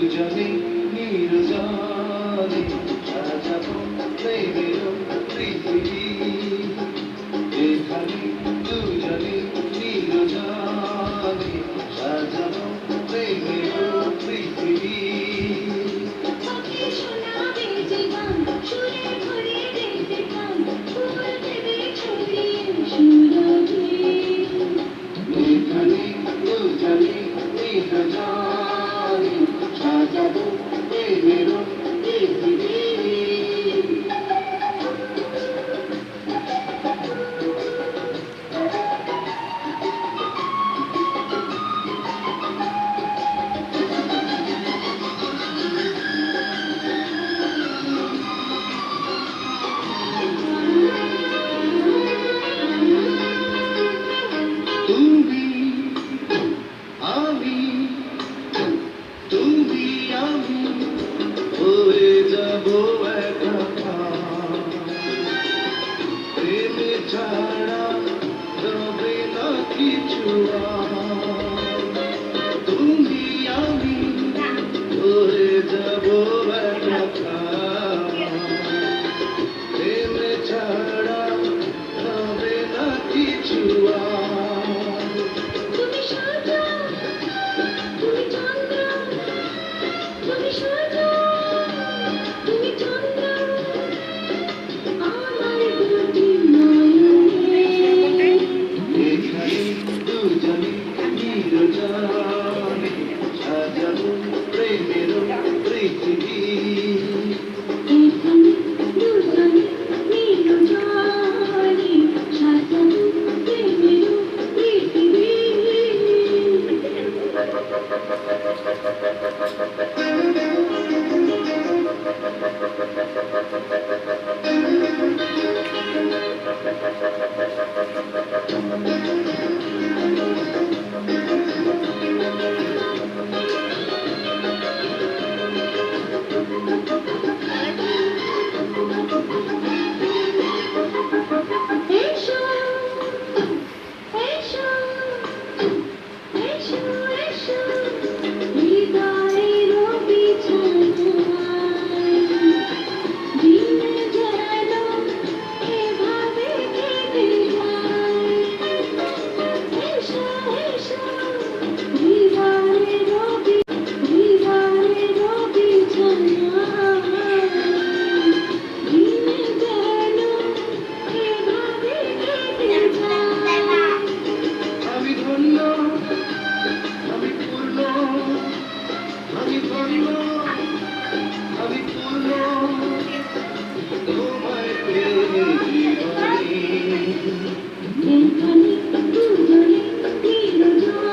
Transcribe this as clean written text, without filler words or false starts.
দুজনে নির্জনে সাজাবো প্রেমের পৃথিবী এখানে দুজনে নির্জনে সাজাবো প্রেমের পৃথিবী এখানে দুজনে নির্জনে সাজাবো প্রেমের পৃথিবী তুমি আমি তুমি আমি হয়ে যাব একাকার প্রেমে ছাড়া রবে না কিছু আর তুমি আমি হয়ে যাব একাকার প্রেমে ছাড়া রবে না কিছু আর তুমি সূর্য তুমি চন্দ্র তুমি সূর্য তুমি চন্দ্র আমার দুটি নয়নে এখানে দুজনে নির্জনে সাজাবো প্রেমের পৃথিবী এখানে দুজনে নির্জনে সাজাবো প্রেমের পৃথিবী এসো এসো এসো এসো হৃদয়ের বিছানায় দিন যেন এভাবে কেটে যায় এসো এসো হৃদয়ের বিছানায় দিন যেন এভাবে কেটে যায় আমি ধন্য আমি পূর্ণ আমি ধন্য আমি পূর্ণ তোমায় পেয়ে জীবনে এখানে দুজনে নির্জনে